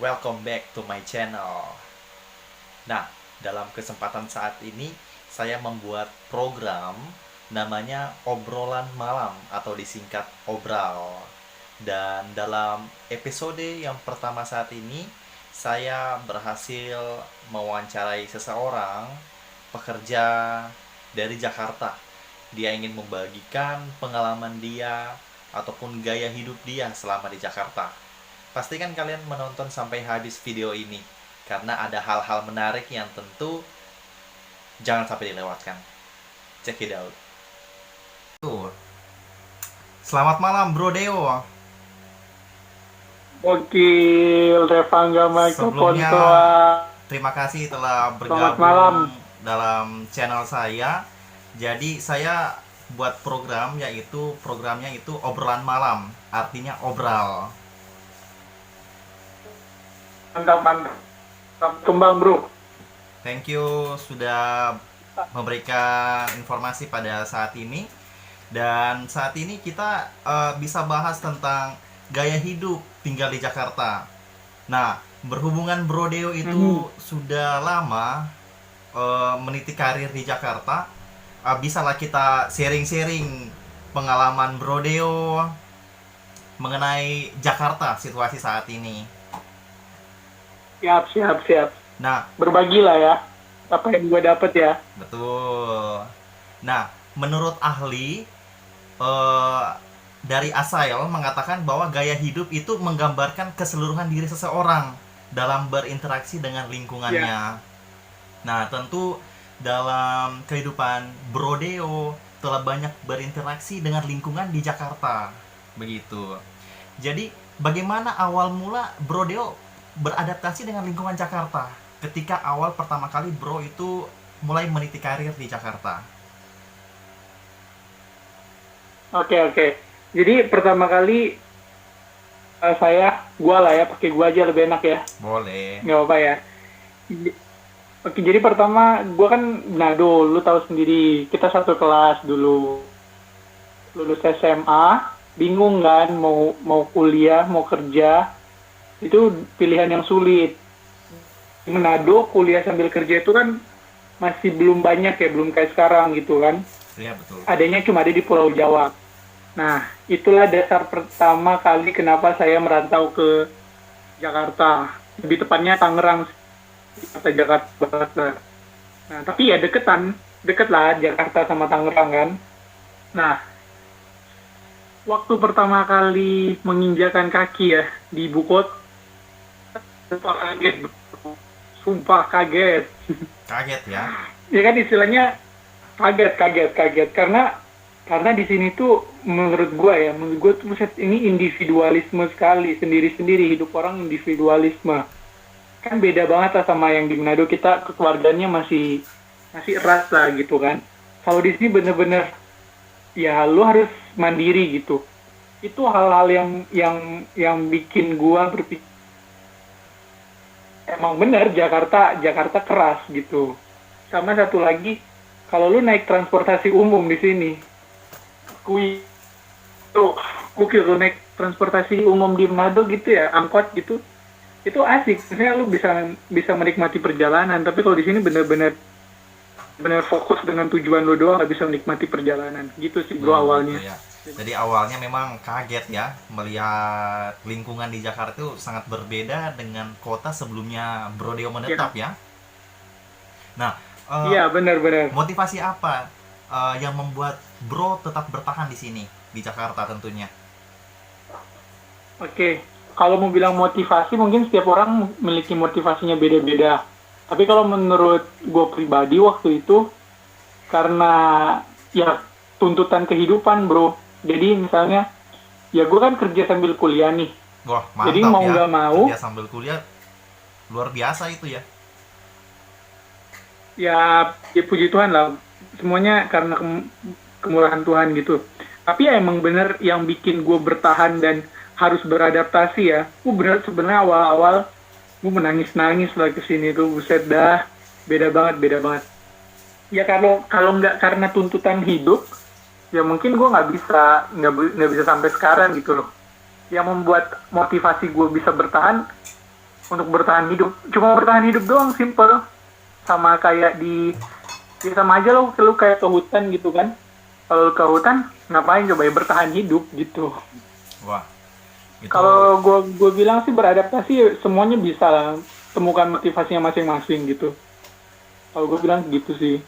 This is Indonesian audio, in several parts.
welcome back to my channel. Nah, dalam kesempatan saat ini saya membuat program namanya Obrolan Malam atau disingkat Obral. Dan dalam episode yang pertama saat ini saya berhasil mewawancarai seseorang pekerja dari Jakarta. Dia ingin membagikan pengalaman dia ataupun gaya hidup dia selama di Jakarta. Pastikan kalian menonton sampai habis video ini karena ada hal-hal menarik yang tentu jangan sampai dilewatkan. Check it out. Selamat malam Bro Deo. Wakil Revangga Microphone Sebelumnya Toa. terima kasih telah Selamat malam. bergabung dalam channel saya. Jadi saya buat programnya itu Obrolan Malam, artinya obral. Mantap. Kembang bro. Thank you sudah memberikan informasi pada saat ini. Dan saat ini kita bisa bahas tentang gaya hidup tinggal di Jakarta. Nah, berhubungan Bro Deo itu sudah lama meniti karir di Jakarta. Bisalah kita sharing-sharing pengalaman Bro Deo mengenai Jakarta situasi saat ini. Siap. Nah, Berbagilah ya. Apa yang gue dapet ya. betul. Nah, menurut ahli dari Asail mengatakan bahwa gaya hidup itu menggambarkan keseluruhan diri seseorang dalam berinteraksi dengan lingkungannya. Nah, tentu dalam kehidupan Bro Deo telah banyak berinteraksi dengan lingkungan di Jakarta. Begitu. Jadi, bagaimana awal mula Bro Deo beradaptasi dengan lingkungan Jakarta ketika awal pertama kali Bro itu mulai meniti karir di Jakarta? Oke. Jadi pertama kali pakai gua aja lebih enak ya. Boleh. Nggak apa ya. Oke, jadi pertama gua kan Manado, lu tahu sendiri, kita satu kelas dulu. Lulus SMA, bingung kan mau kuliah, mau kerja. Itu pilihan yang sulit. Di Manado kuliah sambil kerja itu kan masih belum banyak ya, belum kayak sekarang gitu kan. Iya, betul. Adanya cuma ada di Pulau Jawa. Nah, itulah dasar pertama kali kenapa saya merantau ke Jakarta. Lebih tepatnya Tangerang, Jakarta Barat. Nah, tapi ya deket lah Jakarta sama Tangerang kan. Nah, waktu pertama kali menginjakan kaki ya di ibu kota, sumpah kaget. Kaget ya? Ya kan istilahnya kaget karena di sini tuh menurut gue tuh buset, ini individualisme sekali, sendiri-sendiri, hidup orang individualisme. Kan beda banget lah sama yang di Manado, kita kekeluargaannya masih erat lah gitu kan. Kalau di sini bener-bener ya lu harus mandiri gitu. Itu hal-hal yang bikin gue berpikir emang bener Jakarta keras gitu. Sama satu lagi, kalau lu naik transportasi umum di sini, gokil lu naik transportasi umum di Manado gitu ya, angkot gitu, itu asik. Misalnya lu bisa menikmati perjalanan, tapi kalau di sini bener-bener fokus dengan tujuan lu doang, nggak bisa menikmati perjalanan. Gitu sih bro awalnya. Ya. Jadi awalnya memang kaget ya melihat lingkungan di Jakarta itu sangat berbeda dengan kota sebelumnya Bro Deo menetap ya. Nah, Iya benar-benar. motivasi apa yang membuat Bro tetap bertahan di sini di Jakarta tentunya? Oke, kalau mau bilang motivasi, mungkin setiap orang memiliki motivasinya beda-beda. Tapi kalau menurut gue pribadi waktu itu, karena ya tuntutan kehidupan bro. Jadi misalnya, ya gue kan kerja sambil kuliah nih. Wah, mantap. Jadi mau ya, nggak mau, kerja sambil kuliah luar biasa itu ya. ya puji Tuhan lah. Semuanya karena kemurahan Tuhan gitu. Tapi ya emang bener yang bikin gue bertahan dan harus beradaptasi ya. Gue bener sebenarnya awal-awal gue menangis-nangis lah kesini tuh, buset dah, beda banget. Ya kalau nggak karena tuntutan hidup, ya mungkin gue nggak bisa sampai sekarang gitu loh. Yang membuat motivasi gue bisa bertahan, untuk bertahan hidup. Cuma bertahan hidup doang, simple. Sama kayak ya sama aja lu kayak ke hutan gitu kan. Kalau ke hutan ngapain, coba ya bertahan hidup gitu. Wah, itu Kalau gue bilang sih beradaptasi semuanya bisa lah, temukan motivasinya masing-masing gitu. Kalau gue bilang gitu sih.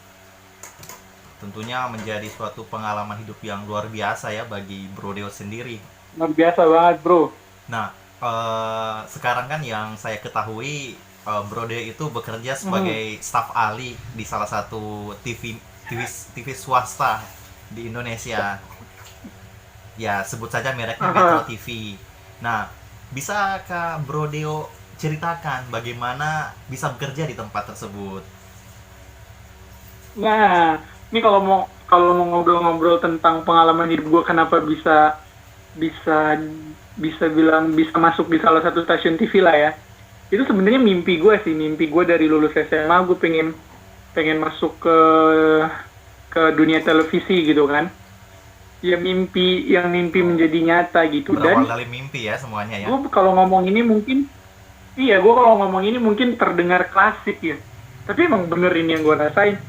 tentunya menjadi suatu pengalaman hidup yang luar biasa ya bagi Bro Deo sendiri. Luar biasa banget bro. Nah, sekarang kan yang saya ketahui, Bro Deo itu bekerja sebagai staf ahli di salah satu TV swasta di Indonesia. Ya, sebut saja mereknya Metro TV. Nah, bisakah Bro Deo ceritakan bagaimana bisa bekerja di tempat tersebut? Nah, ini kalau mau ngobrol-ngobrol tentang pengalaman hidup gue, kenapa bisa bisa bisa bilang bisa masuk di salah satu stasiun TV lah ya. Itu sebenarnya mimpi gue sih, mimpi gue dari lulus SMA, gue pengen pengen masuk ke dunia televisi gitu kan. Ya mimpi menjadi nyata gitu. Berawal Dan dari mimpi ya semuanya ya. gue kalau ngomong ini mungkin, iya gue kalau ngomong ini mungkin terdengar klasik ya. Tapi emang bener ini yang gue rasain.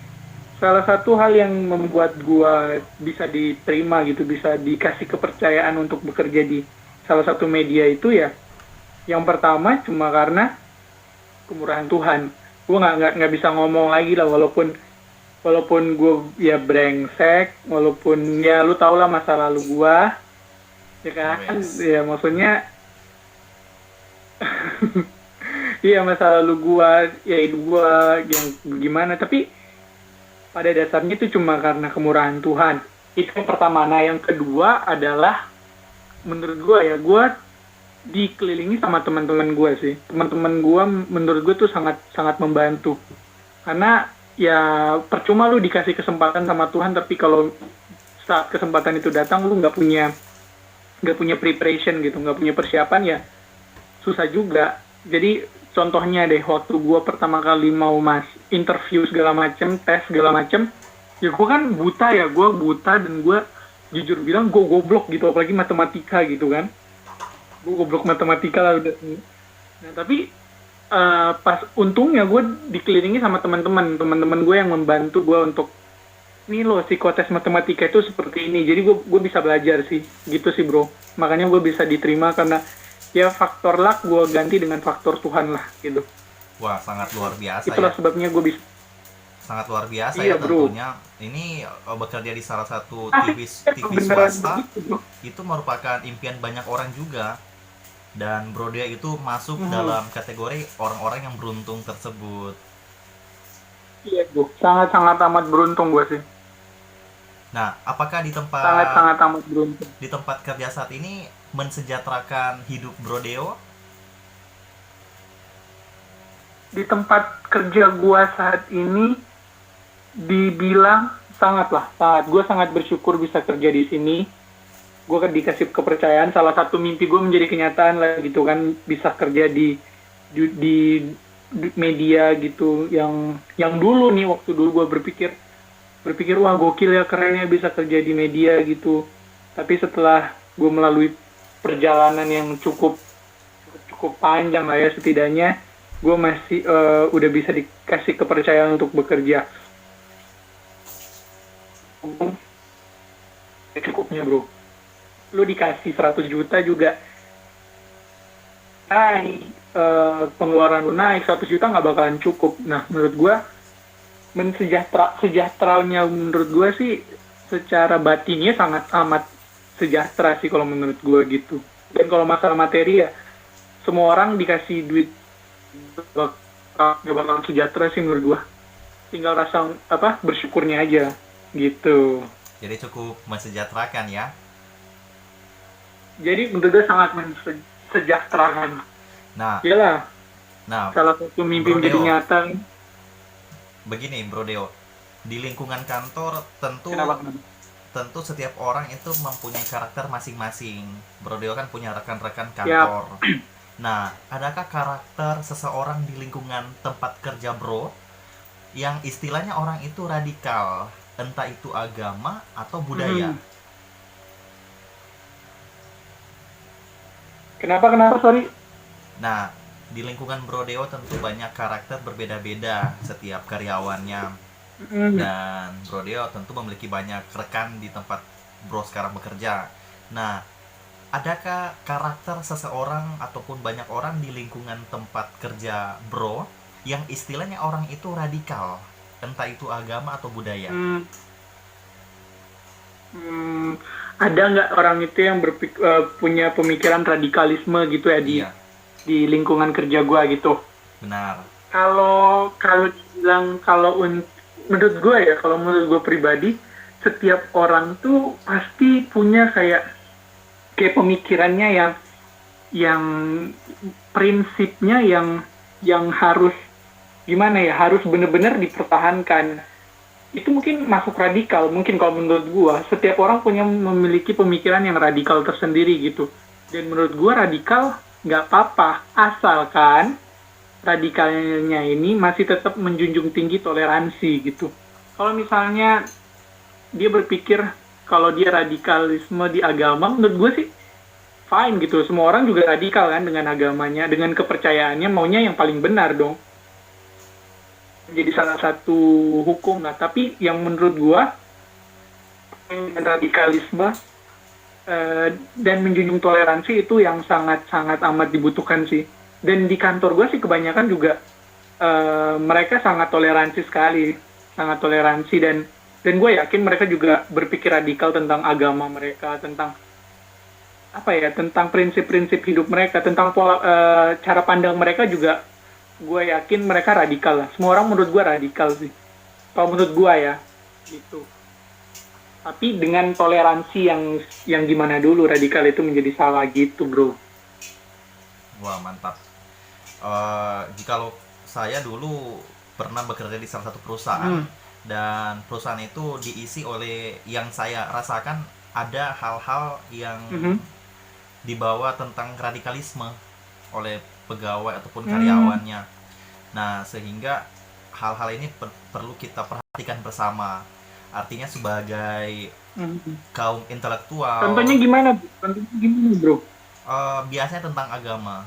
Salah satu hal yang membuat gue bisa diterima gitu, bisa dikasih kepercayaan untuk bekerja di salah satu media itu ya, yang pertama cuma karena kemurahan Tuhan. Gue nggak bisa ngomong lagi lah, walaupun gue ya brengsek, walaupun ya lu tau lah masa lalu gue, ya kan, Wes. ya maksudnya iya masa lalu gue, ya hidup gue yang gimana, tapi pada dasarnya itu cuma karena kemurahan Tuhan. Itu yang pertama. Nah, yang kedua adalah menurut gue ya, gue dikelilingi sama teman-teman gue sih. Teman-teman gue menurut gue tuh sangat sangat membantu. Karena ya percuma lu dikasih kesempatan sama Tuhan, tapi kalau saat kesempatan itu datang lu nggak punya preparation gitu, nggak punya persiapan ya susah juga. Jadi contohnya deh, waktu gue pertama kali mau interview segala macem, tes segala macem, ya gue kan buta ya, gue buta dan gue jujur bilang gue goblok gitu, apalagi matematika gitu kan. Gue goblok matematika lah udah. Nah tapi pas untungnya gue dikelilingi sama teman-teman gue yang membantu gue untuk ini loh psikotes matematika itu seperti ini, jadi gue bisa belajar sih gitu sih bro. Makanya gue bisa diterima karena ya faktor luck gue ganti dengan faktor Tuhan lah gitu. Wah, sangat luar biasa Itulah ya. sebabnya gue bisa. Sangat luar biasa Iya ya bro. tentunya. Ini bekerja di salah satu Ah, TV beneran swasta begitu bro. itu merupakan impian banyak orang juga. Dan Bro Dea itu masuk dalam kategori orang-orang yang beruntung tersebut. Iya bro. Sangat sangat amat beruntung gue sih. Nah, apakah di Sangat tempat sangat amat beruntung. di tempat kerja saat ini mensejahterakan hidup Bro Deo? Di tempat kerja gue saat ini dibilang sangat lah, sangat. Gue sangat bersyukur bisa kerja di sini. Gue kan dikasih kepercayaan. Salah satu mimpi gue menjadi kenyataan lah gitu kan, bisa kerja di media gitu. Yang dulu nih, waktu dulu gue berpikir wah gokil ya, keren ya bisa kerja di media gitu. Tapi setelah gue melalui perjalanan yang cukup cukup panjang lah ya, setidaknya gue masih udah bisa dikasih kepercayaan untuk bekerja. Cukupnya bro, lu dikasih 100 juta juga naik, pengeluaran lu naik 100 juta nggak bakalan cukup. Nah menurut gue sejahteranya menurut gue sih secara batinnya sangat amat sejahtera sih kalau menurut gue gitu. Dan kalau masalah materi ya, semua orang dikasih duit gak bakalan sejahtera sih menurut gua. Tinggal rasa bersyukurnya aja gitu. Jadi cukup mensejahterakan ya. Jadi menurut gua sangat mensejahterakan. Nah, Iyalah, nah, salah satu mimpi Bro menjadi Deo, nyata. begini Bro Deo, di lingkungan kantor tentu Kenapa? tentu setiap orang itu mempunyai karakter masing-masing. Bro Deo kan punya rekan-rekan Ya, kantor. Nah, adakah karakter seseorang di lingkungan tempat kerja Bro yang istilahnya orang itu radikal, entah itu agama atau budaya? Kenapa sorry? Nah, di lingkungan Brodeo tentu banyak karakter berbeda-beda setiap karyawannya, Mm. dan Brodeo tentu memiliki banyak rekan di tempat Bro sekarang bekerja. Nah, adakah karakter seseorang ataupun banyak orang di lingkungan tempat kerja Bro yang istilahnya orang itu radikal, entah itu agama atau budaya? Hmm, hmm, ada nggak orang itu yang punya pemikiran radikalisme gitu ya Iya, di lingkungan kerja gua gitu? benar. Kalau kalau dibilang menurut gue ya, kalau menurut gue pribadi, setiap orang tuh pasti punya kayak pemikirannya yang prinsipnya yang harus gimana ya, harus benar-benar dipertahankan. Itu mungkin masuk radikal, mungkin kalau menurut gue setiap orang memiliki pemikiran yang radikal tersendiri gitu. Dan menurut gue radikal nggak apa-apa, asalkan radikalnya ini masih tetap menjunjung tinggi toleransi gitu. Kalau misalnya dia berpikir kalau dia radikalisme di agama, menurut gue sih fine gitu. Semua orang juga radikal kan dengan agamanya, dengan kepercayaannya, maunya yang paling benar dong. Jadi salah satu hukum. Nah, tapi yang menurut gue radikalisme dan menjunjung toleransi itu yang sangat-sangat amat dibutuhkan sih. Dan di kantor gue sih kebanyakan juga mereka sangat toleransi sekali, sangat toleransi, dan gue yakin mereka juga berpikir radikal tentang agama mereka, tentang apa ya, tentang prinsip-prinsip hidup mereka, tentang pola cara pandang mereka juga. Gue yakin mereka radikal lah. Semua orang menurut gue radikal sih. Kalau menurut gue ya, gitu. Tapi dengan toleransi yang gimana dulu radikal itu menjadi salah gitu, bro. Wah, mantap. Jikalau saya dulu pernah bekerja di salah satu perusahaan, dan perusahaan itu diisi oleh yang saya rasakan ada hal-hal yang dibawa tentang radikalisme oleh pegawai ataupun karyawannya. Nah, sehingga hal-hal ini perlu kita perhatikan bersama. Artinya sebagai kaum intelektual, Contohnya gimana? Contohnya gimana, bro? biasanya tentang agama.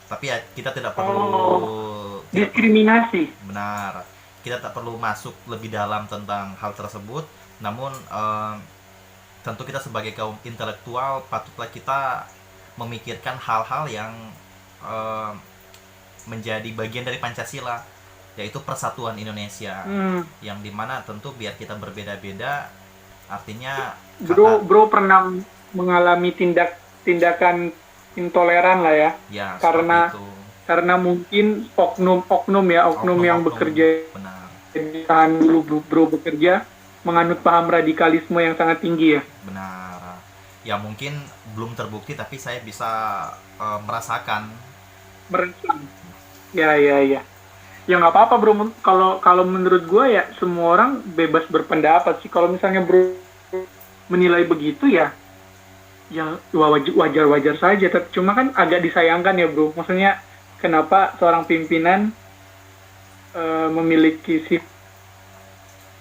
Tapi ya kita tidak perlu Diskriminasi. benar. Kita tak perlu masuk lebih dalam tentang hal tersebut. Namun tentu kita sebagai kaum intelektual patutlah kita memikirkan hal-hal yang menjadi bagian dari Pancasila, yaitu persatuan Indonesia. Yang dimana tentu biar kita berbeda-beda, artinya Bro pernah mengalami tindakan intoleran lah ya, ya karena itu. karena mungkin oknum yang bekerja benar, di tahan dulu bro bekerja menganut paham radikalisme yang sangat tinggi ya. benar. Ya mungkin belum terbukti, tapi saya bisa merasakan. Mereka. Ya. Ya nggak apa-apa bro. Kalau menurut gue ya semua orang bebas berpendapat sih. Kalau misalnya bro menilai begitu ya wajar saja. Tapi cuma kan agak disayangkan ya bro. Maksudnya kenapa seorang pimpinan memiliki sifat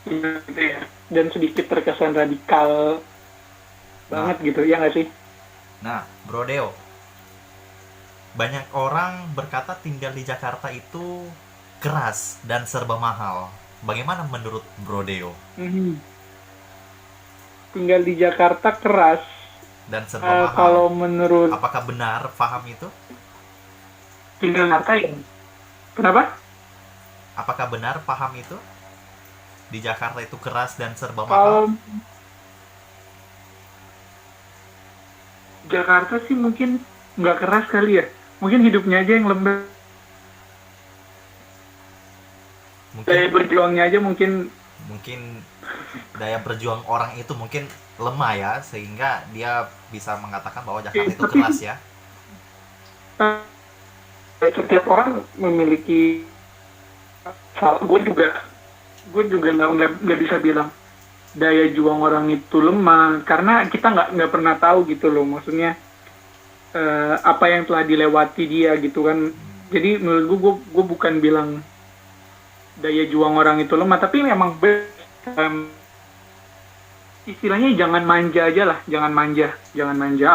gitu ya, dan sedikit terkesan radikal banget gitu, ya nggak sih? Nah, Bro Deo, banyak orang berkata tinggal di Jakarta itu keras dan serba mahal. Bagaimana menurut Bro Deo? Tinggal di Jakarta keras Dan serba mahal. Kalau menurut Apakah benar paham itu? tinggal Jakarta ya. Kenapa? Apakah benar paham itu? Di Jakarta itu keras dan serba Kalau mahal? Jakarta sih mungkin nggak keras kali ya. Mungkin hidupnya aja yang lembek. Daya berjuangnya aja mungkin daya berjuang orang itu mungkin lemah ya, sehingga dia bisa mengatakan bahwa Jakarta itu tapi keras ya. setiap orang memiliki. Gue juga nggak bisa bilang daya juang orang itu lemah karena kita nggak pernah tahu gitu loh, maksudnya apa yang telah dilewati dia gitu kan. Jadi menurut gue bukan bilang daya juang orang itu lemah, tapi memang istilahnya jangan manja aja lah, jangan manja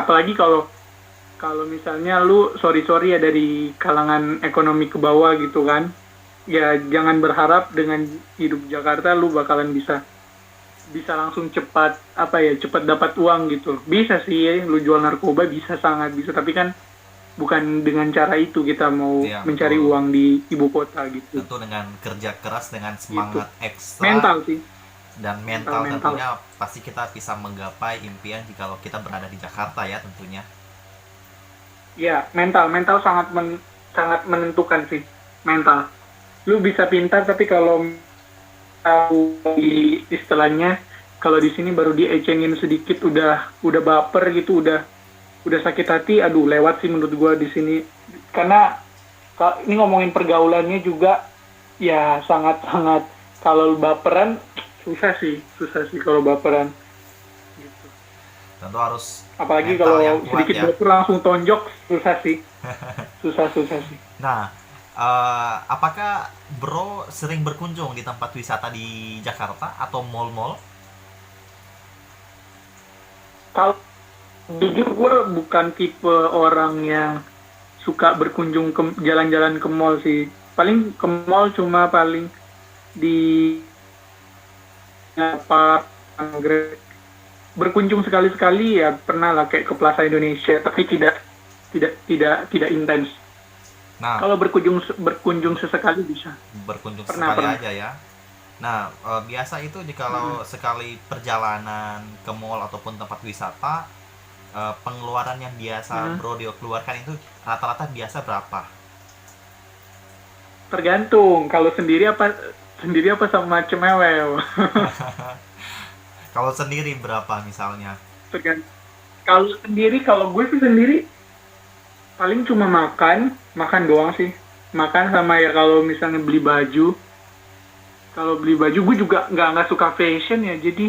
apalagi kalau kalau misalnya lu sorry ya dari kalangan ekonomi ke bawah gitu kan, ya jangan berharap dengan hidup Jakarta lu bakalan bisa bisa langsung cepat apa ya cepat dapat uang gitu. Bisa sih lu jual narkoba bisa sangat bisa, tapi kan bukan dengan cara itu kita mau Iya, mencari betul. uang di ibu kota gitu. Tentu dengan kerja keras, dengan Gitu. semangat ekstra Mental sih, dan mental mental mental. tentunya pasti kita bisa menggapai impian jikalau kita berada di Jakarta ya tentunya. Ya, mental sangat menentukan sih mental. Lu bisa pintar tapi kalau tahu di istilahnya kalau di sini baru diecengin sedikit udah baper gitu udah sakit hati aduh lewat sih menurut gua di sini karena ini ngomongin pergaulannya juga ya sangat-sangat kalau baperan susah sih kalau baperan gitu. Tentu harus Apalagi mental yang kalau kuat sedikit ya. baper langsung tonjok susah sih susah sih. Nah, apakah Bro sering berkunjung di tempat wisata di Jakarta atau mall-mall? Kalau jujur gue bukan tipe orang yang suka berkunjung ke jalan-jalan ke mall sih. Paling ke mall cuma paling di apa Anggrek. Berkunjung sekali-sekali ya pernah lah kayak ke Plaza Indonesia, tapi tidak intens. Nah, Kalau berkunjung sesekali bisa. berkunjung sekali Pernah. aja ya. Nah, biasa itu jikalau sekali perjalanan ke mall ataupun tempat wisata, pengeluaran yang biasa Hmm. Bro Dio keluarkan itu rata-rata biasa berapa? Tergantung kalau sendiri apa sama cemewew. Kalau sendiri berapa misalnya? Tergantung. Kalau gue sih sendiri paling cuma makan doang sih. Makan sama ya kalau misalnya beli baju. Kalau beli baju gue juga nggak suka fashion ya, jadi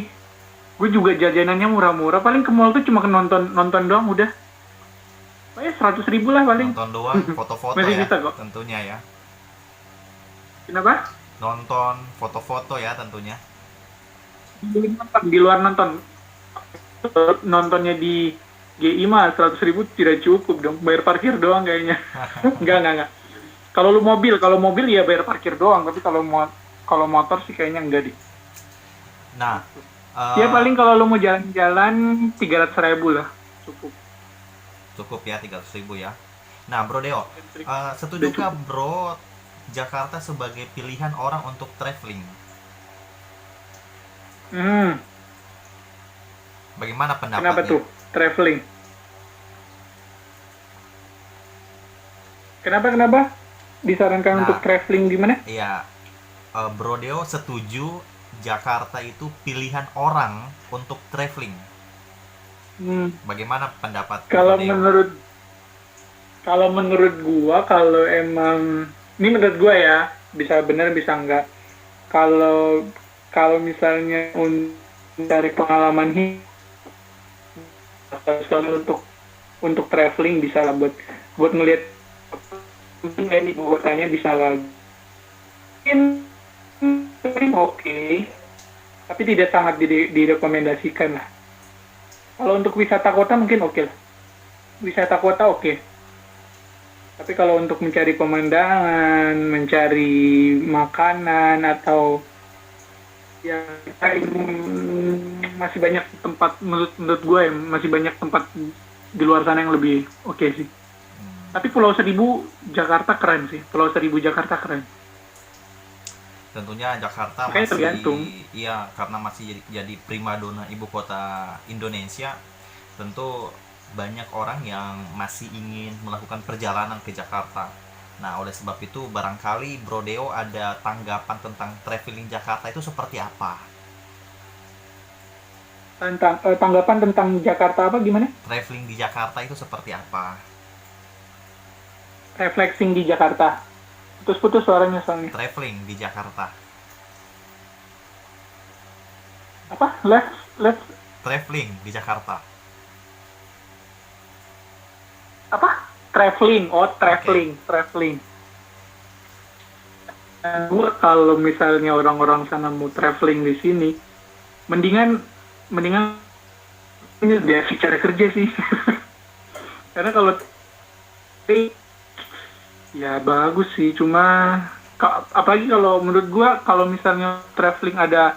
gue juga jajanannya murah-murah. Paling ke mall tuh cuma ke nonton nonton doang udah. Paling 100.000 lah paling. Nonton doang, foto-foto Masih ya bisa kok. tentunya ya. Kenapa? Nonton foto-foto ya tentunya. Di luar nonton. Nontonnya di GI mah 100.000 tidak cukup dong. Bayar parkir doang kayaknya. Enggak. Kalau mobil ya bayar parkir doang. Tapi kalau motor sih kayaknya enggak deh. Nah, Ya paling kalau lu mau jalan-jalan 300.000 lah. Cukup. cukup ya 300.000 ya. Nah, Bro Deo, Udah setujukah cukup. Bro Jakarta sebagai pilihan orang untuk traveling? Hmm, Bagaimana kenapa pendapatnya? tuh? Traveling. Kenapa? Disarankan untuk Nah, traveling di mana? iya, Bro Deo setuju Jakarta itu pilihan orang untuk traveling. Hmm, Bagaimana pendapat Bro kalau Deo? menurut gua kalau emang ini menurut gua ya, bisa benar bisa enggak. Kalau kalau misalnya mencari pengalaman hidup sekali untuk traveling bisa lah buat ngelihat mungkin kayak di kotanya bisa lah. Mungkin oke, tapi tidak sangat direkomendasikan lah. Kalau untuk wisata kota mungkin oke lah. Wisata kota oke. Tapi kalau untuk mencari pemandangan, mencari makanan atau ya masih banyak tempat menurut gue ya masih banyak tempat di luar sana yang lebih oke sih. Tapi Pulau Seribu Jakarta keren sih. Pulau Seribu Jakarta keren. Tentunya Jakarta Makanya masih, tergantung. iya, karena masih jadi primadona ibu kota Indonesia. Tentu banyak orang yang masih ingin melakukan perjalanan ke Jakarta. Nah, oleh sebab itu barangkali Bro Deo ada tanggapan tentang traveling Jakarta itu seperti apa? Tanggapan tentang Jakarta apa gimana? Traveling di Jakarta itu seperti apa? Reflexing di Jakarta. Putus-putus suaranya soalnya. Traveling di Jakarta. Apa? Let's Traveling di Jakarta. apa? Traveling. Oh, traveling. Gue kalau misalnya orang-orang sana mau traveling di sini, mendingan ini dia cari kerja sih. Karena kalau Ya bagus sih, cuma apalagi kalau menurut gua kalau misalnya traveling ada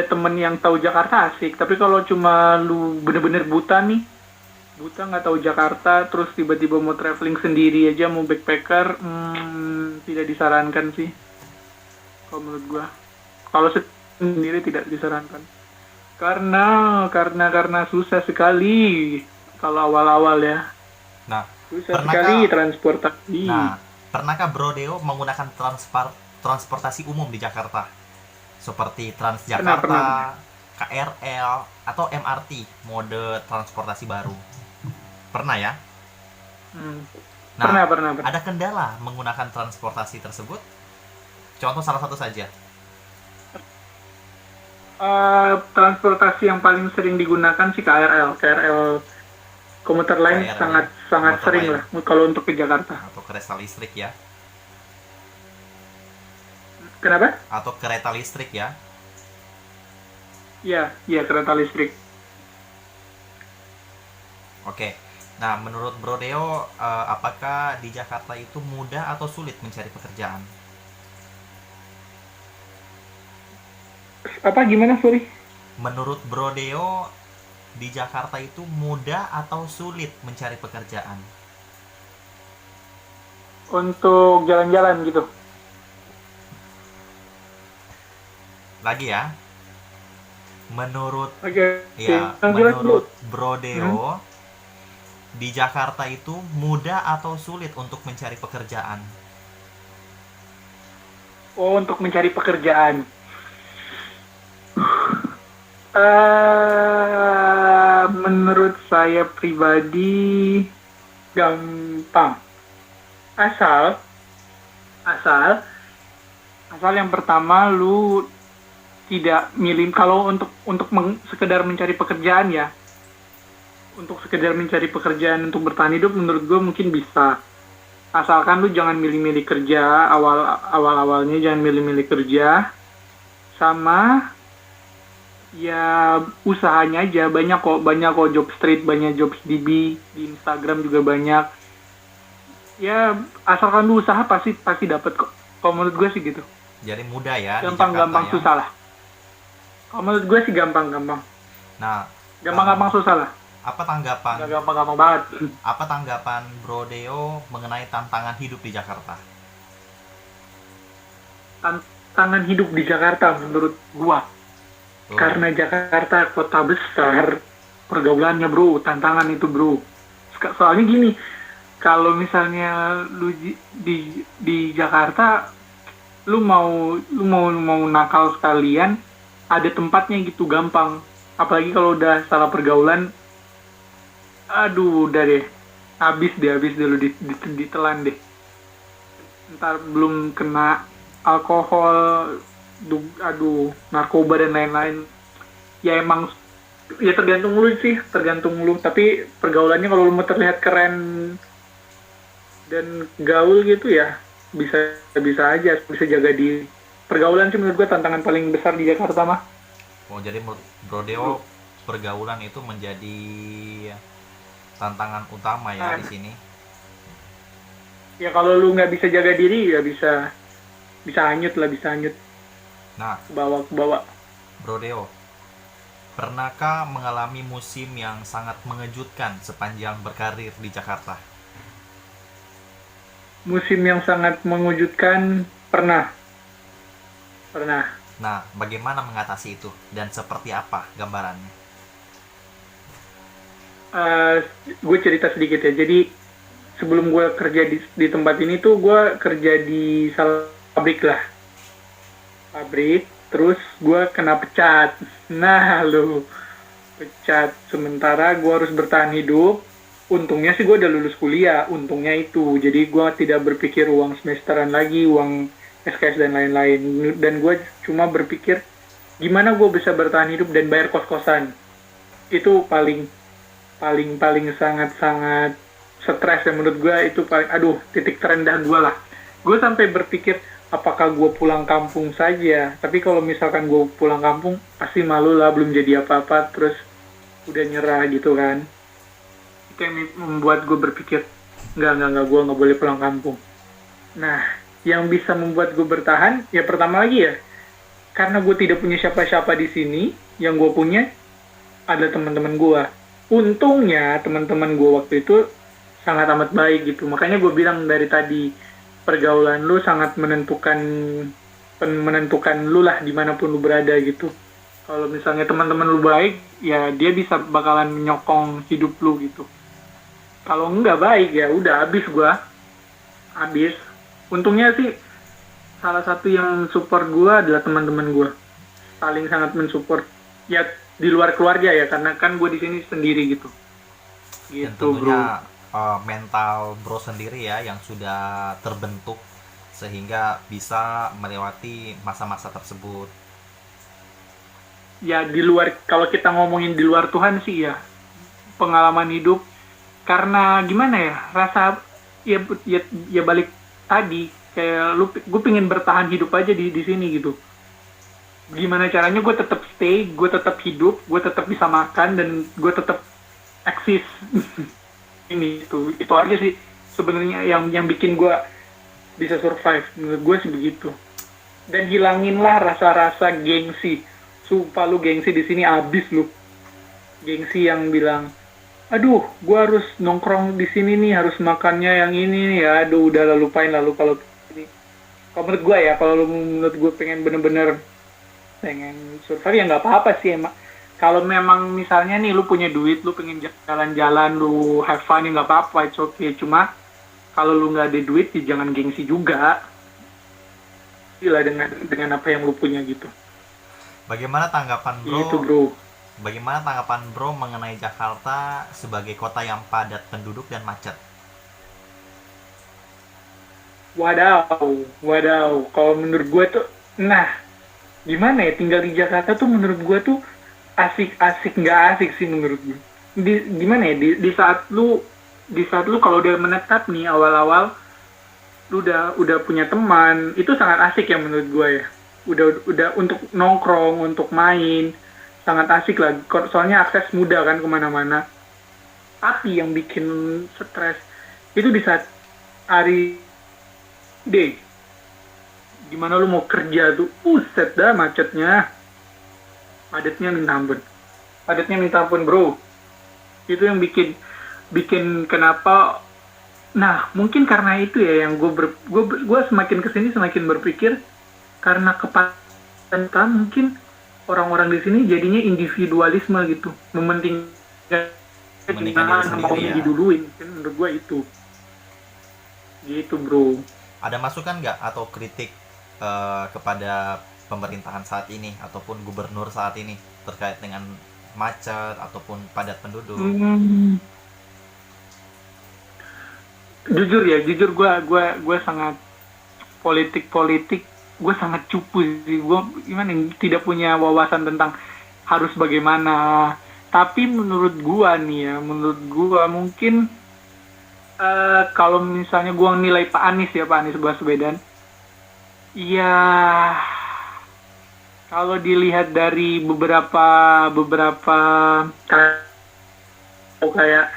temen yang tahu Jakarta asik, tapi kalau cuma lu bener-bener buta nggak tahu Jakarta, terus tiba-tiba mau traveling sendiri aja, mau backpacker, tidak disarankan sih kalau menurut gua. Kalau sendiri tidak disarankan. Karena susah sekali kalau awal-awal ya. Nah, Susah sekali transportasi. Pernahkah Bro Deo menggunakan transportasi umum di Jakarta? Seperti Transjakarta, Pernah. KRL, atau MRT, mode transportasi baru? Pernah ya? Nah, Pernah. ada kendala menggunakan transportasi tersebut? Contoh salah satu saja. Transportasi yang paling sering digunakan sih KRL komuter lain KRL, sangat komuter sering lain. lah kalau untuk ke Jakarta. Atau kereta listrik ya? Kenapa? Atau kereta listrik ya? Iya kereta listrik. Oke. Nah, menurut Bro Deo, apakah di Jakarta itu mudah atau sulit mencari pekerjaan? Apa gimana, sorry? Menurut Bro Deo, di Jakarta itu mudah atau sulit mencari pekerjaan? Untuk jalan-jalan gitu. Lagi ya. Menurut Oke. menurut Bro Deo, di Jakarta itu mudah atau sulit untuk mencari pekerjaan? Oh, untuk mencari pekerjaan. Menurut saya pribadi gampang. Asal yang pertama lu tidak milih, kalau untuk sekedar mencari pekerjaan ya. Untuk sekedar mencari pekerjaan untuk bertahan hidup menurut gue mungkin bisa. Asalkan lu jangan milih-milih kerja, awalnya jangan milih-milih kerja. Sama ya usahanya aja, banyak kok job street, banyak jobs DB di Instagram juga banyak. Ya asalkan lu usaha pasti dapat kok. Kalau menurut gue sih gitu. Jadi mudah ya di Gampang Jakarta ya. susah lah. Kalau menurut gue sih gampang. Nah, Gampang susah lah. apa tanggapan Nggak gampang banget. apa tanggapan Bro Deo mengenai tantangan hidup di Jakarta? Tantangan hidup di Jakarta menurut gua. Karena Jakarta kota besar, pergaulannya bro, tantangan itu bro. Soalnya gini, kalau misalnya lu di Jakarta, lu mau nakal sekalian, ada tempatnya gitu gampang. Apalagi kalau udah salah pergaulan, aduh udah deh, habis deh lu ditelan deh. Ntar belum kena alkohol, narkoba dan lain-lain. Ya emang ya tergantung lu, tapi pergaulannya kalau lu mau terlihat keren dan gaul gitu ya bisa aja, bisa jaga diri. Pergaulan sih menurut gue tantangan paling besar di Jakarta mah. Oh, jadi menurut Bro Deo pergaulan itu menjadi tantangan utama ya di sini. Ya kalau lu nggak bisa jaga diri ya bisa hanyut. Nah, ke bawah. Bro Deo, pernahkah mengalami musim yang sangat mengejutkan sepanjang berkarir di Jakarta? Musim yang sangat mengejutkan pernah. Nah, bagaimana mengatasi itu dan seperti apa gambarannya? Gue cerita sedikit ya. Jadi sebelum gue kerja di tempat ini tuh gue kerja di salah pabrik, terus gue kena pecat. Nah lu, pecat sementara gue harus bertahan hidup. Untungnya sih gue udah lulus kuliah, untungnya itu. Jadi gue tidak berpikir uang semesteran lagi, uang SKS dan lain-lain. Dan gue cuma berpikir gimana gue bisa bertahan hidup dan bayar kos-kosan. Itu paling sangat stres ya menurut gue. Itu paling titik terendah gue lah. Gue sampai berpikir apakah gue pulang kampung saja. Tapi kalau misalkan gue pulang kampung pasti malu lah, belum jadi apa-apa, terus udah nyerah gitu kan. Itu yang membuat gue berpikir Nggak, gue nggak boleh pulang kampung. Nah, yang bisa membuat gue bertahan, ya pertama lagi ya, karena gue tidak punya siapa-siapa di sini, yang gue punya ada teman-teman gue. Untungnya teman-teman gue waktu itu sangat amat baik gitu. Makanya gue bilang dari tadi, pergaulan lu sangat menentukan lu lah dimanapun lu berada gitu. Kalau misalnya teman-teman lu baik, ya dia bisa bakalan menyokong hidup lu gitu. Kalau nggak baik ya udah habis. Untungnya sih salah satu yang support gue adalah teman-teman gue, paling sangat mensupport ya, di luar keluarga ya, karena kan gue di sini sendiri gitu Dan bro. tentunya mental bro sendiri ya yang sudah terbentuk sehingga bisa melewati masa-masa tersebut. Ya di luar, kalau kita ngomongin di luar Tuhan sih ya, pengalaman hidup, karena gimana ya, rasa ya balik tadi, kayak gue pengen bertahan hidup aja di sini gitu. Gimana caranya gue tetap stay, gue tetap hidup, gue tetap bisa makan, dan gue tetap eksis. Ini itu aja sih sebenarnya yang bikin gue bisa survive, menurut gue sih begitu. Dan hilanginlah rasa-rasa gengsi. Sumpah lu, gengsi di sini abis lu. Gengsi yang bilang, aduh, gue harus nongkrong di sini nih, harus makannya yang ini nih ya. Aduh, udah lah, lupain lalu kalau ini. Kalau menurut gue ya, kalau menurut gue pengen bener-bener pengen survive ya nggak apa-apa sih emang. Kalau memang misalnya nih lu punya duit, lu pengen jalan-jalan, lu have fun, ya nggak apa-apa, it's okay. Cuma kalau lu nggak ada duit, ya jangan gengsi juga. Gila dengan apa yang lu punya gitu. Bagaimana tanggapan bro? Gitu bro. Bagaimana tanggapan bro mengenai Jakarta sebagai kota yang padat penduduk dan macet? Wadaw. Kalau menurut gue tuh, nah, gimana ya, tinggal di Jakarta tuh menurut gue tuh asik nggak asik sih menurut gue. Gimana ya, di saat lu kalau udah menetap nih awal-awal, lu udah punya teman, itu sangat asik ya menurut gue ya. Udah untuk nongkrong, untuk main, sangat asik lah. Soalnya akses mudah kan kemana-mana. Tapi yang bikin stres itu di saat hari day, gimana lu mau kerja tuh, set dah macetnya, padatnya minta ampun bro. Itu yang bikin kenapa. Nah, mungkin karena itu ya yang gue semakin kesini semakin berpikir, karena kepadatan mungkin orang-orang di sini jadinya individualisme gitu, mementingkan Diri mau sendiri ya. diduluin, kan menurut gue itu gitu bro. Ada masukan nggak atau kritik kepada pemerintahan saat ini ataupun gubernur saat ini terkait dengan macet ataupun padat penduduk? Jujur gue sangat politik gue sangat cupu sih. Gue gimana, tidak punya wawasan tentang harus bagaimana. Tapi menurut gue nih ya, mungkin kalau misalnya gue nilai Pak Anies Baswedan, ya kalau dilihat dari beberapa kayak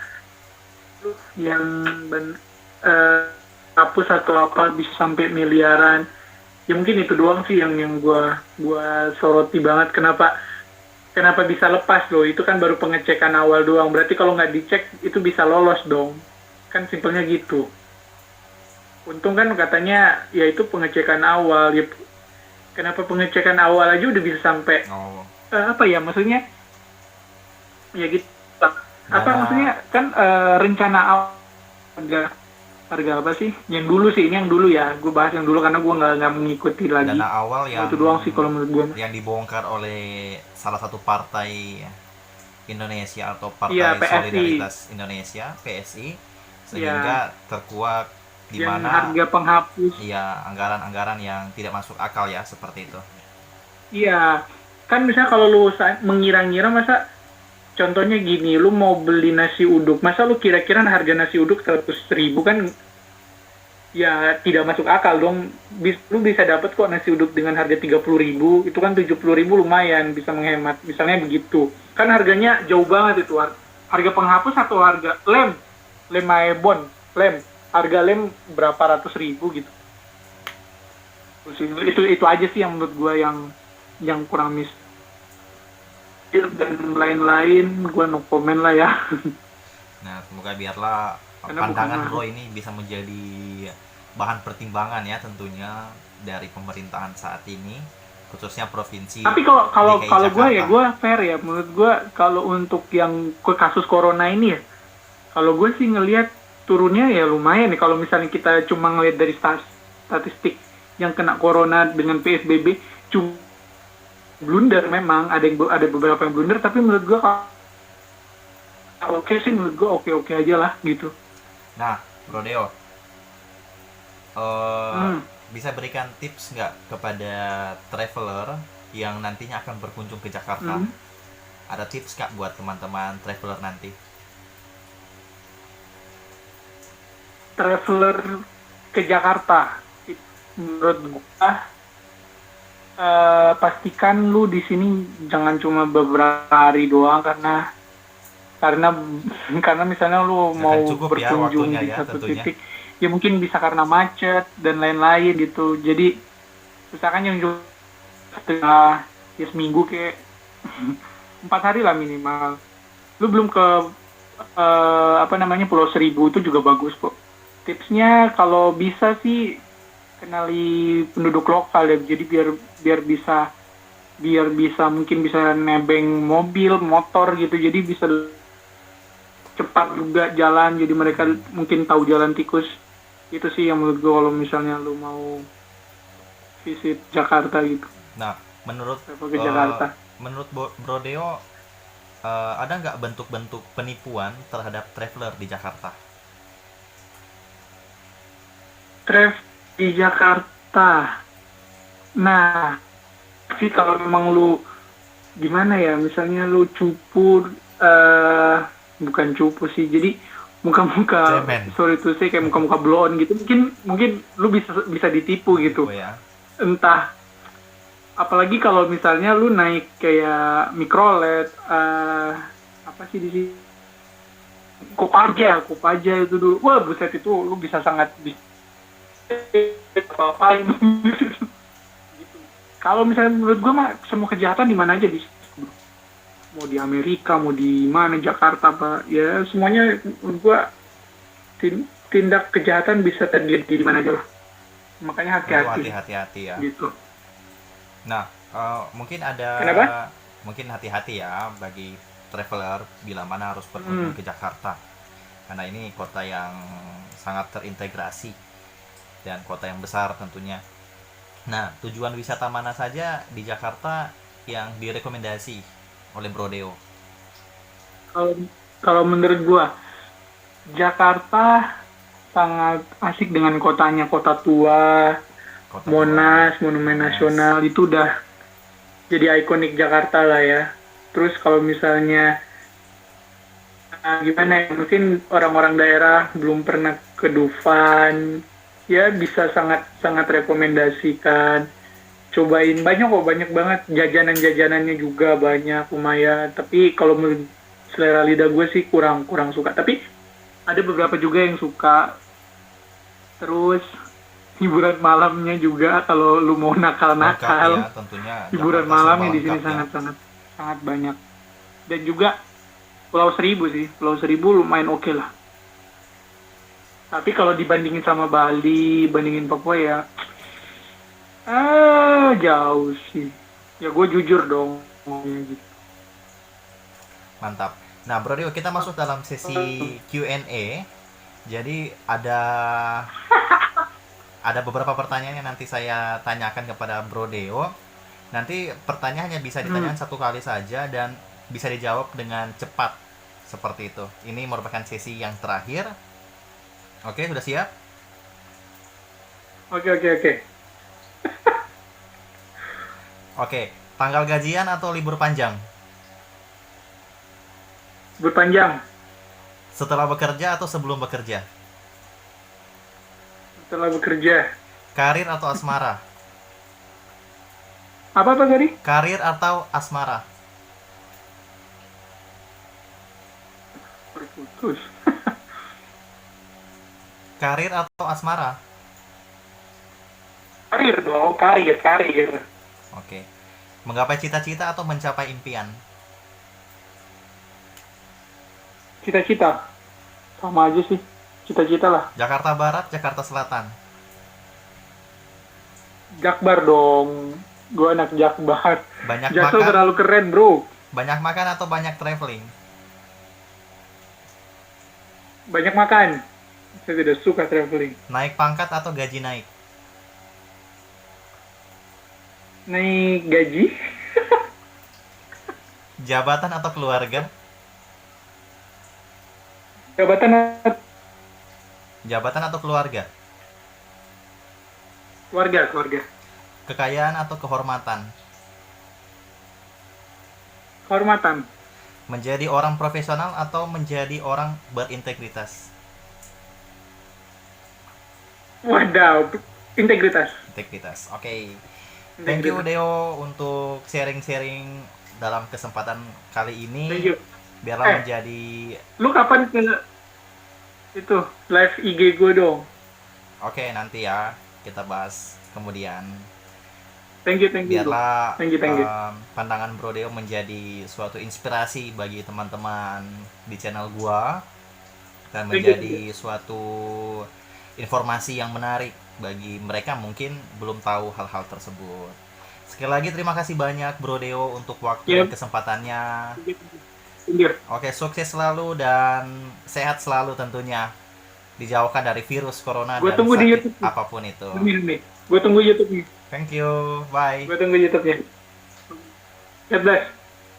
yang hapus atau apa bisa sampai miliaran, ya mungkin itu doang sih yang gua soroti banget. Kenapa bisa lepas loh, itu kan baru pengecekan awal doang, berarti kalau nggak dicek itu bisa lolos dong, kan simpelnya gitu. Untung kan katanya ya itu pengecekan awal ya, kenapa pengecekan awal aja udah bisa sampai apa ya, maksudnya ya gitu apa maksudnya kan rencana awal harga apa sih yang dulu sih, ini yang dulu ya, gue bahas yang dulu karena gue nggak mengikuti lagi. Dana awal yang itu doang sih kalau menurut gue, yang dibongkar oleh salah satu partai Indonesia atau Partai Solidaritas Indonesia, PSI, sehingga terkuak di mana harga penghapus, iya, anggaran-anggaran yang tidak masuk akal ya, seperti itu. Iya, kan misalnya kalau lu mengira-ngira, masa contohnya gini, lu mau beli nasi uduk, masa lu kira-kira harga nasi uduk 100.000 kan, ya tidak masuk akal dong. Lu bisa dapat kok nasi uduk dengan harga 30.000, itu kan 70.000 lumayan, bisa menghemat, misalnya begitu. Kan harganya jauh banget itu, harga penghapus atau harga lem Aebon, harga lem berapa ratus ribu gitu. Terus itu aja sih yang menurut gue yang kurang mis dan lain-lain gue no comment lah ya. Nah, semoga biarlah Karena pandangan bukan bro ini bisa menjadi bahan pertimbangan ya tentunya dari pemerintahan saat ini, khususnya provinsi tapi kalau DKI kalau gue ya Jakarta. gue fair ya menurut gue kalau untuk yang kasus corona ini ya kalau gue sih ngelihat turunnya ya lumayan nih kalau misalnya kita cuma ngelihat dari statistik yang kena corona dengan PSBB cuma blunder memang ada beberapa yang blunder tapi menurut gue kalau oke sih menurut gue oke aja lah gitu. Nah, Bro Deo, eh, Hmm. bisa berikan tips nggak kepada traveler yang nantinya akan berkunjung ke Jakarta? Hmm. Ada tips nggak buat teman-teman traveler nanti? Traveler ke Jakarta menurut gue pastikan lu di sini jangan cuma beberapa hari doang karena karena misalnya lu Nggak akan mau cukup ya berkunjung waktunya di ya satu tentunya. titik ya mungkin bisa karena macet dan lain-lain gitu jadi misalkan yang setengah ya seminggu kayak 4 hari lah minimal lu belum ke apa namanya Pulau Seribu itu juga bagus kok tipsnya kalau bisa sih kenali penduduk lokal ya jadi biar biar bisa mungkin bisa nebeng mobil motor gitu jadi bisa cepat juga jalan jadi mereka mungkin tahu jalan tikus itu sih yang menurut gue kalau misalnya lu mau visit Jakarta gitu Nah, menurut travel ke eh, Jakarta. menurut Bro Deo, ada nggak bentuk-bentuk penipuan terhadap traveler di Jakarta? Travel di Jakarta nah sih kalau memang lu gimana ya misalnya lu cupu eh bukan cupu sih jadi muka-muka Cemen, sorry to say kayak muka-muka blon gitu mungkin mungkin lu bisa bisa ditipu gitu tipe ya. entah apalagi kalau misalnya lu naik kayak mikrolet apa sih di sini Kopaja itu dulu wah buset itu lu bisa sangat bisa apa-apain gitu. Kalau misalnya menurut gue mah semua kejahatan di mana aja di mau di Amerika mau di mana Jakarta apa ya semuanya menurut gue tindak kejahatan bisa terjadi di mana aja lah makanya Perlu hati-hati hati-hati ya. gitu. Nah, mungkin ada Kenapa? mungkin hati-hati ya bagi traveler bila mana harus Hmm. berkunjung ke Jakarta. Karena ini kota yang sangat terintegrasi dan kota yang besar tentunya. Nah, tujuan wisata mana saja di Jakarta yang direkomendasi oleh Bro Deo? Kalau kalau menurut gue Jakarta sangat asik dengan kotanya kota tua Kota tua, Monas Monumen Monas. Nasional itu udah jadi ikonik Jakarta lah ya. Terus kalau misalnya gimana ya, mungkin orang-orang daerah belum pernah ke Dufan, ya bisa sangat sangat rekomendasikan. Cobain banyak kok, banyak banget jajanan-jajanannya juga banyak lumayan. Tapi kalau menurut selera lidah gue sih kurang kurang suka. Tapi ada beberapa juga yang suka. Terus hiburan malamnya juga kalau lu mau Lengkap ya nakal-nakal tentunya, hiburan Jakarta serba malamnya di sini lengkap ya. sangat sangat sangat banyak dan juga Pulau Seribu sih Pulau Seribu lumayan oke lah tapi kalau dibandingin sama Bali bandingin Papua ya jauh sih ya gue jujur dong gitu. Mantap. Nah, Bro Deo, kita masuk dalam sesi Q&A. Jadi ada beberapa pertanyaan yang nanti saya tanyakan kepada Bro Deo. Nanti pertanyaannya bisa Hmm. ditanyakan satu kali saja dan bisa dijawab dengan cepat. Seperti itu. Ini merupakan sesi yang terakhir. Oke, sudah siap? Oke. Oke, tanggal gajian atau libur panjang? Berpanjang Setelah bekerja atau sebelum bekerja? setelah bekerja Karir atau asmara? apa tadi Karir atau asmara? terputus Karir atau asmara? Karir dong, karir. Oke. Menggapai cita-cita atau mencapai impian? Cita-cita. Sama aja sih. Cita-cita lah. Jakarta Barat, Jakarta Selatan. Jakbar dong. Gue anak Jakbar. Banyak Jaksel makan, terlalu keren, bro. banyak makan atau banyak traveling? Banyak makan. Saya tidak suka traveling. Naik pangkat atau gaji naik? Naik gaji. Jabatan atau keluarga? Jabatan Jabatan atau keluarga? keluarga. Kekayaan atau kehormatan? Kehormatan. Menjadi orang profesional atau menjadi orang berintegritas? Wadaw. Integritas. Integritas. Oke. Thank you Integritas. Deo untuk sharing-sharing dalam kesempatan kali ini. Thank you. Biarlah menjadi. Lu kapan ke itu live IG gue dong? Oke, nanti ya kita bahas kemudian. Thank you. Biarlah Thank you. pandangan Bro Deo menjadi suatu inspirasi bagi teman-teman di channel gua dan Thank you. menjadi suatu informasi yang menarik bagi mereka mungkin belum tahu hal-hal tersebut. Sekali lagi terima kasih banyak Bro Deo untuk waktu dan kesempatannya. Thank you. Oke, sukses selalu dan sehat selalu tentunya. Dijauhkan dari virus corona Gua dan tunggu di sakit YouTube. apapun itu. Nih. Gue tunggu YouTube-nya. Thank you. Bye. God bless.